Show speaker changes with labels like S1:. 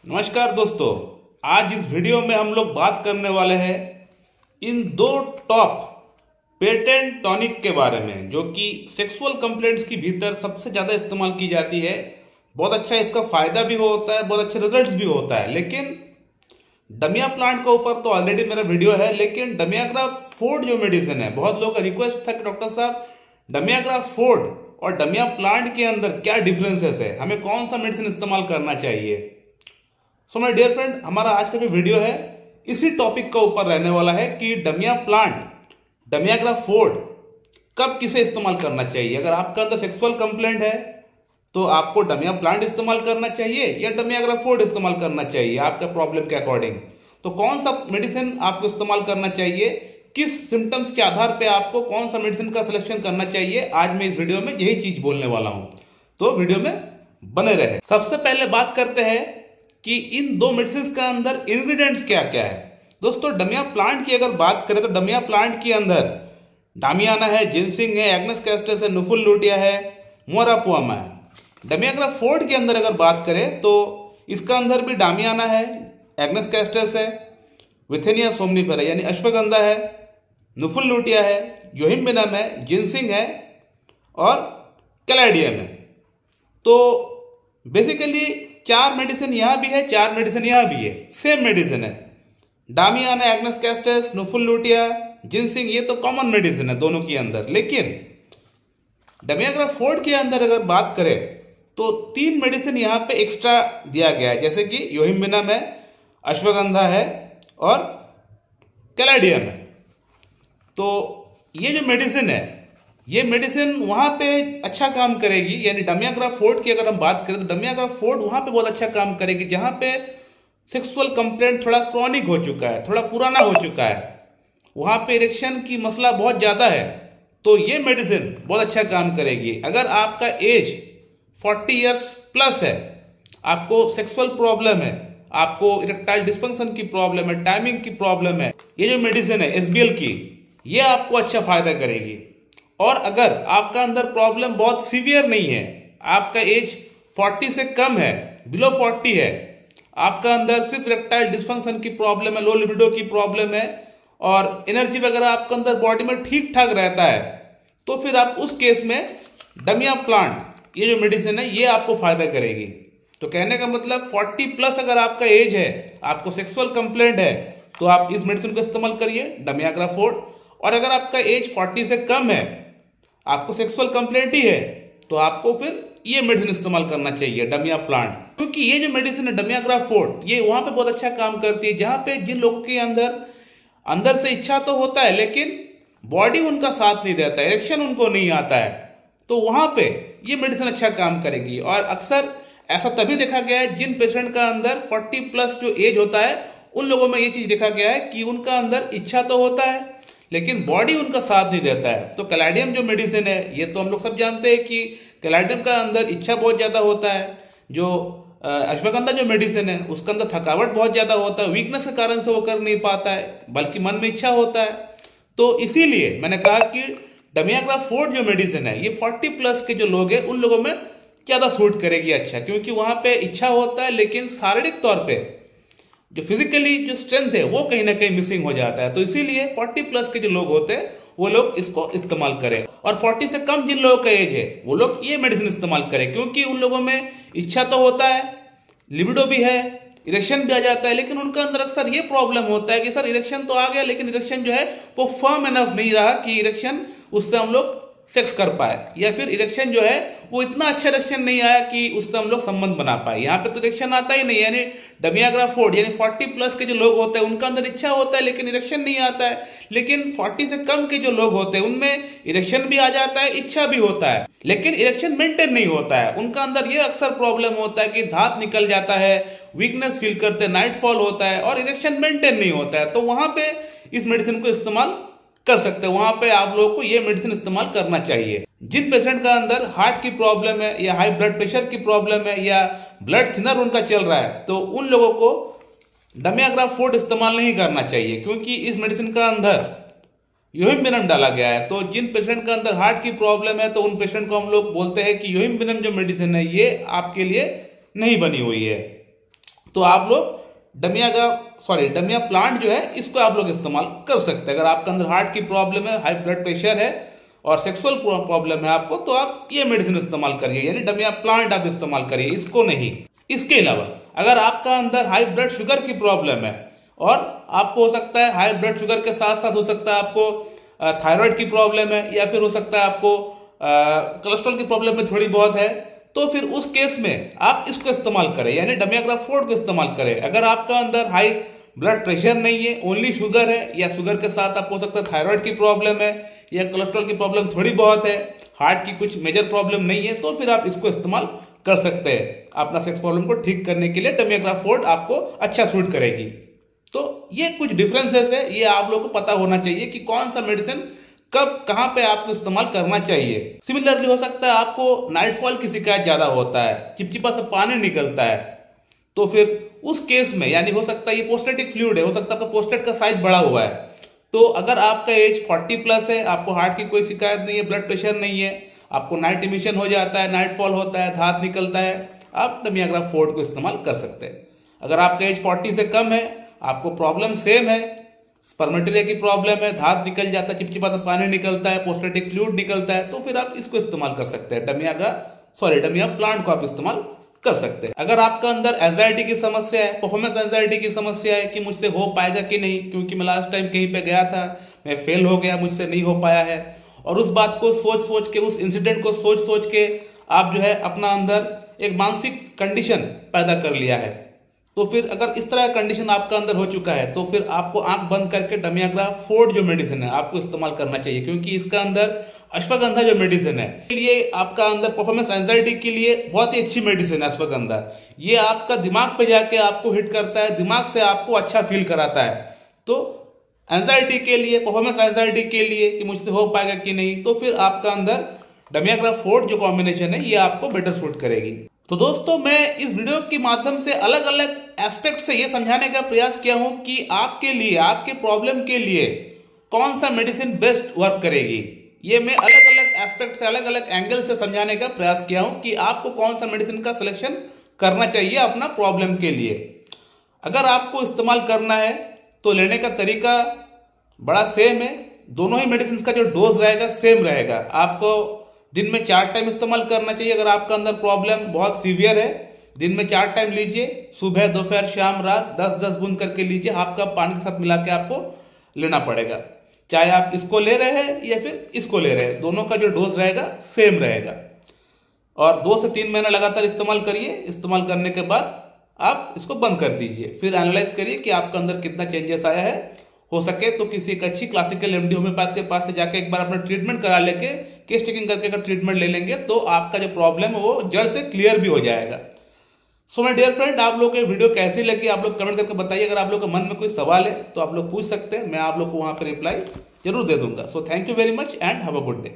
S1: नमस्कार दोस्तों, आज इस वीडियो में हम लोग बात करने वाले हैं इन दो टॉप पेटेंट टॉनिक के बारे में जो कि सेक्सुअल कंप्लेंट्स की भीतर सबसे ज्यादा इस्तेमाल की जाती है। बहुत अच्छा इसका फायदा भी होता है, बहुत अच्छे रिजल्ट्स भी होता है। लेकिन डमिया प्लांट के ऊपर तो ऑलरेडी मेरा वीडियो है, लेकिन डमियाग्राफ फोर्ड जो मेडिसिन है, बहुत लोगों का रिक्वेस्ट था कि डॉक्टर साहब डमियाग्राफ फोर्ड और डमिया प्लांट के अंदर क्या डिफरेंसेस है, हमें कौन सा मेडिसिन इस्तेमाल करना चाहिए। सो माय डियर फ्रेंड, हमारा आज का जो वीडियो है इसी टॉपिक का ऊपर रहने वाला है कि डमिया प्लांट, डमियाग्राफ फोर्ड कब किसे इस्तेमाल करना चाहिए। अगर आपका अंदर सेक्सुअल कंप्लेंट है तो आपको डमिया प्लांट इस्तेमाल करना चाहिए या डमियाग्राफ फोर्ड इस्तेमाल करना चाहिए आपके प्रॉब्लम के अकॉर्डिंग। तो कौन सा मेडिसिन आपको इस्तेमाल करना चाहिए, किस सिम्टम्स के आधार पे आपको कौन सा मेडिसिन का सिलेक्शन करना चाहिए, आज मैं इस वीडियो में यही चीज बोलने वाला हूं। तो वीडियो में बने रहे। सबसे पहले बात करते हैं कि इन दो मेडिसिन का अंदर इंग्रेडिएंट्स क्या क्या है। दोस्तों, डमिया प्लांट की अगर बात करें तो डमिया प्लांट के अंदर डामियाना है, जिनसिंग है, एग्नस कैस्टस है, नुफुल लूटिया है, मोरापुआमा है। डमियाग्राफ फोर्ड के अंदर अगर बात करें तो इसका अंदर भी डामियाना है, एग्नस कैस्टस है, विथेनिया सोमनिफेरा यानी अश्वगंधा है, नुफुल लूटिया है, योहिम्बिनम है, जिनसिंग है और कैलाडियम है। तो बेसिकली चार मेडिसिन यहां भी है, चार मेडिसिन यहां भी है, सेम मेडिसिन है। डामियाना, एग्नस कैस्टस, नुफुल लूटिया, जिनसिंग, ये तो कॉमन मेडिसिन है दोनों के अंदर। लेकिन डमियाग्राफ फोर्ड के अंदर अगर बात करें तो तीन मेडिसिन यहां पे एक्स्ट्रा दिया गया है, जैसे कि योहिम्बिनम है, अश्वगंधा है और कैलाडियम है। तो ये जो मेडिसिन है, ये मेडिसिन वहां पे अच्छा काम करेगी। यानी डमियाग्राफ फोर्ड की अगर हम बात करें तो डमियाग्राफ फोर्ड वहां पे बहुत अच्छा काम करेगी जहां पे सेक्सुअल कंप्लेंट थोड़ा क्रॉनिक हो चुका है, थोड़ा पुराना हो चुका है, वहां पे इरेक्शन की मसला बहुत ज्यादा है, तो ये मेडिसिन बहुत अच्छा काम करेगी। अगर आपका एज 40 इयर्स प्लस है, आपको सेक्सुअल प्रॉब्लम है, आपको इरेक्टाइल डिस्फंक्शन की प्रॉब्लम है, टाइमिंग की प्रॉब्लम है, ये जो मेडिसिन है एसबीएल की, ये आपको अच्छा फायदा करेगी। और अगर आपका अंदर प्रॉब्लम बहुत सीवियर नहीं है, आपका एज 40 से कम है, बिलो 40 है, आपका अंदर सिर्फ इरेक्टाइल डिस्फंक्शन की प्रॉब्लम है, लो लिबिडो की प्रॉब्लम है और एनर्जी वगैरह आपके अंदर बॉडी में ठीक ठाक रहता है, तो फिर आप उस केस में डमिया प्लांट, ये जो मेडिसिन है, ये आपको फायदा करेगी। तो कहने का मतलब 40 प्लस अगर आपका एज है, आपको सेक्सुअल कंप्लेंट है, तो आप इस मेडिसिन को इस्तेमाल करिए, डमियाग्राफ फोर्ड। और अगर आपका एज 40 से कम है, आपको सेक्सुअल कंप्लेंट ही है, तो आपको फिर ये मेडिसिन इस्तेमाल करना चाहिए, डमिया प्लांट। क्योंकि ये जो मेडिसिन है डमियाग्राफ फोर्ड, ये वहां पे बहुत अच्छा काम करती है जहां पे जिन लोगों के अंदर से इच्छा तो होता है लेकिन बॉडी उनका साथ नहीं देता, इरेक्शन उनको नहीं आता है, तो वहां पे ये मेडिसिन अच्छा काम करेगी। और अक्सर ऐसा तभी देखा गया है जिन पेशेंट का अंदर 40 प्लस जो एज होता है, उन लोगों में ये चीज देखा गया है कि उनका अंदर इच्छा तो होता है लेकिन बॉडी उनका साथ नहीं देता है। तो कैलाडियम जो मेडिसिन है, ये तो हम लोग सब जानते हैं कि कैलाडियम का अंदर इच्छा बहुत ज्यादा होता है। जो अश्वगंधा जो मेडिसिन है, उसके अंदर थकावट बहुत ज्यादा होता है, वीकनेस के कारण से वो कर नहीं पाता है, बल्कि मन में इच्छा होता है। तो इसीलिए मैंने कहा कि डमियाग्राफ फोर्ड जो मेडिसिन है, ये 40 प्लस के जो लोग हैं उन लोगों में ज्यादा सूट करेगी अच्छा, क्योंकि वहां पे इच्छा होता है लेकिन शारीरिक तौर पे जो फिजिकली जो स्ट्रेंथ है वो कहीं ना कहीं मिसिंग हो जाता है। तो इसीलिए 40 प्लस के जो लोग होते हैं वो लोग इसको इस्तेमाल करें, और 40 से कम जिन लोगों का एज है वो लोग ये मेडिसिन इस्तेमाल करें, क्योंकि उन लोगों में इच्छा तो होता है, लिबिडो भी है, इरेक्शन भी आ जाता है, लेकिन उनका अंदर अक्सर ये प्रॉब्लम होता है कि सर इरेक्शन तो आ गया लेकिन इरेक्शन जो है वो फर्म एनफ नहीं रहा कि इरेक्शन उससे हम लोग सेक्स कर पाए, या फिर इरेक्शन जो है वो इतना अच्छा इरेक्शन नहीं आया कि उससे हम लोग संबंध बना पाए। यहाँ पे तो इरेक्शन आता ही नहीं। यानी डमियाग्राफ फोर्ड यानी 40 प्लस के जो लोग होते हैं उनका अंदर इच्छा होता है लेकिन इरेक्शन नहीं आता है। लेकिन 40 से कम के जो लोग होते हैं उनमें इरेक्शन भी आ जाता है, इच्छा भी होता है, लेकिन इरेक्शन मेंटेन नहीं होता है। उनका अंदर ये अक्सर प्रॉब्लम होता है कि धात निकल जाता है, वीकनेस फील करते हैं, नाइटफॉल होता है और इरेक्शन मेंटेन नहीं होता है। तो वहां पे इस मेडिसिन को इस्तेमाल कर सकते हैं, वहां पे आप लोगों को ये मेडिसिन इस्तेमाल करना चाहिए। जिन पेशेंट का अंदर हार्ट की प्रॉब्लम है या हाई ब्लड प्रेशर की प्रॉब्लम है या ब्लड थिनर उनका चल रहा है, तो उन लोगों को डमियाग्राफ फोर्ड इस्तेमाल नहीं करना चाहिए, क्योंकि इस मेडिसिन का अंदर योहिम्बिनम डाला गया है। तो जिन पेशेंट का अंदर हार्ट की प्रॉब्लम है तो उन पेशेंट को हम लोग बोलते हैं कि योहिम्बिनम जो मेडिसिन है ये आपके लिए नहीं बनी हुई है। तो आप लोग डमिया प्लांट जो है इसको आप लोग इस्तेमाल कर सकते हैं। अगर आपके अंदर हार्ट की प्रॉब्लम है, हाई ब्लड प्रेशर है और सेक्सुअल प्रॉब्लम है आपको, तो आप ये मेडिसिन इस्तेमाल करिए, यानी डमिया प्लांट आप इस्तेमाल करिए, इसको नहीं। इसके अलावा अगर आपका अंदर हाई ब्लड शुगर की प्रॉब्लम है और आपको हो सकता है हाई ब्लड शुगर के साथ साथ हो सकता है आपको थायराइड की प्रॉब्लम है, या फिर हो सकता है आपको कोलेस्ट्रॉल की प्रॉब्लम में थोड़ी बहुत है, तो फिर उस केस में आप इसको इस्तेमाल करें, यानी डमियाग्राफोर्ड को इस्तेमाल करें। अगर आपका अंदर हाई ब्लड प्रेशर नहीं है, ओनली शुगर है, या शुगर के साथ आपको हो सकता है थायराइड की प्रॉब्लम है, या कोलेस्ट्रॉल की प्रॉब्लम थोड़ी बहुत है, हार्ट की कुछ मेजर प्रॉब्लम नहीं है, तो फिर आप इसको इस्तेमाल कर सकते हैं अपना सेक्स प्रॉब्लम को ठीक करने के लिए। डमियाग्राफोर्ड आपको अच्छा सूट करेगी। तो ये कुछ डिफरेंसेस है, ये आप लोगों को पता होना चाहिए कि कौन सा मेडिसिन कब कहां पे आपको इस्तेमाल करना चाहिए। सिमिलरली हो सकता है आपको नाइटफॉल की शिकायत ज्यादा होता है, चिपचिपा से पानी निकलता है, तो फिर उस केस में यानी हो सकता है ये प्रोस्टेटिक फ्लूइड है, हो सकता है आपका प्रोस्टेट का साइज बड़ा हुआ है, तो अगर आपका एज 40 प्लस है, आपको हार्ट की कोई शिकायत नहीं है, ब्लड प्रेशर नहीं है, आपको नाइट इमिशन हो जाता है, नाइटफॉल होता है, धात निकलता है, आप डमियाग्राफोर्ड को इस्तेमाल कर सकते हैं। अगर आपका एज 40 से कम है, आपको प्रॉब्लम सेम है, स्पर्मेटोरिया की प्रॉब्लम है, धात निकल जाता है, चिपचिपा सा पानी निकलता है, प्रोस्टेटिक फ्लूइड निकलता है, तो फिर आप इसको इस्तेमाल कर सकते हैं, डमिया प्लांट को आप इस्तेमाल कर सकते हैं। अगर आपका अंदर एंजाइटी की समस्या है, परफॉर्मेंस एंजाइटी की समस्या है कि मुझसे हो पाएगा कि नहीं, क्योंकि मैं लास्ट टाइम कहीं पे गया था, मैं फेल हो गया, मुझसे नहीं हो पाया है, और उस बात को सोच सोच के, उस इंसिडेंट को सोच सोच के आप जो है अपना अंदर एक मानसिक कंडीशन पैदा कर लिया है, तो फिर अगर इस तरह का कंडीशन आपका अंदर हो चुका है, तो फिर आपको आंख बंद करके डमियाग्राफोर्ड जो मेडिसिन है आपको इस्तेमाल करना चाहिए, क्योंकि इसका अंदर अश्वगंधा जो मेडिसिन है के लिए आपका अंदर परफॉर्मेंस एंजाइटी के लिए बहुत ही अच्छी मेडिसिन है अश्वगंधा। ये आपका दिमाग पे जाके आपको हिट करता है, दिमाग से आपको अच्छा फील कराता है। तो एंजाइटी के लिए, परफॉर्मेंस एंजाइटी के लिए कि मुझसे हो पाएगा कि नहीं, तो फिर आपका अंदर डमियाग्राफोर्ड जो कॉम्बिनेशन है ये आपको बेटर सूट करेगी। तो दोस्तों, मैं इस वीडियो के माध्यम से अलग अलग एस्पेक्ट से ये समझाने का प्रयास किया हूं कि आपके लिए, आपके प्रॉब्लम के लिए कौन सा मेडिसिन बेस्ट वर्क करेगी। ये मैं अलग अलग एस्पेक्ट से, अलग अलग एंगल से समझाने का प्रयास किया हूं कि आपको कौन सा मेडिसिन का सिलेक्शन करना चाहिए अपना प्रॉब्लम के लिए। अगर आपको इस्तेमाल करना है तो लेने का तरीका बड़ा सेम है, दोनों ही मेडिसिन का जो डोज रहेगा सेम रहेगा। आपको दिन में 4 टाइम इस्तेमाल करना चाहिए। अगर आपका अंदर प्रॉब्लम बहुत सीवियर है, दिन में 4 टाइम लीजिए, सुबह, दोपहर, शाम, रात 10-10 बूंद करके लीजिए, हाफ कप पानी के साथ मिला के आपको लेना पड़ेगा। चाहे आप इसको ले रहे हैं या फिर इसको ले रहे हैं, दोनों का जो डोज रहेगा सेम रहेगा। और 2 से 3 महीना लगातार इस्तेमाल करिए। इस्तेमाल करने के बाद आप इसको बंद कर दीजिए, फिर एनालाइज करिए कि आपके अंदर कितना चेंजेस आया है। हो सके तो किसी एक अच्छी क्लासिकल एमडी होम्योपैथ के पास से जाके एक बार अपना ट्रीटमेंट करा लेके, केस टेकिंग करके अगर ट्रीटमेंट ले लेंगे तो आपका जो प्रॉब्लम है वो जड़ से क्लियर भी हो जाएगा। सो माय डियर फ्रेंड, आप लोग को वीडियो कैसी लगी आप लोग कमेंट करके बताइए। अगर आप लोग के मन में कोई सवाल है तो आप लोग पूछ सकते हैं, मैं आप लोग को वहां पर रिप्लाई जरूर दे दूंगा। So thank you very much and have a good day.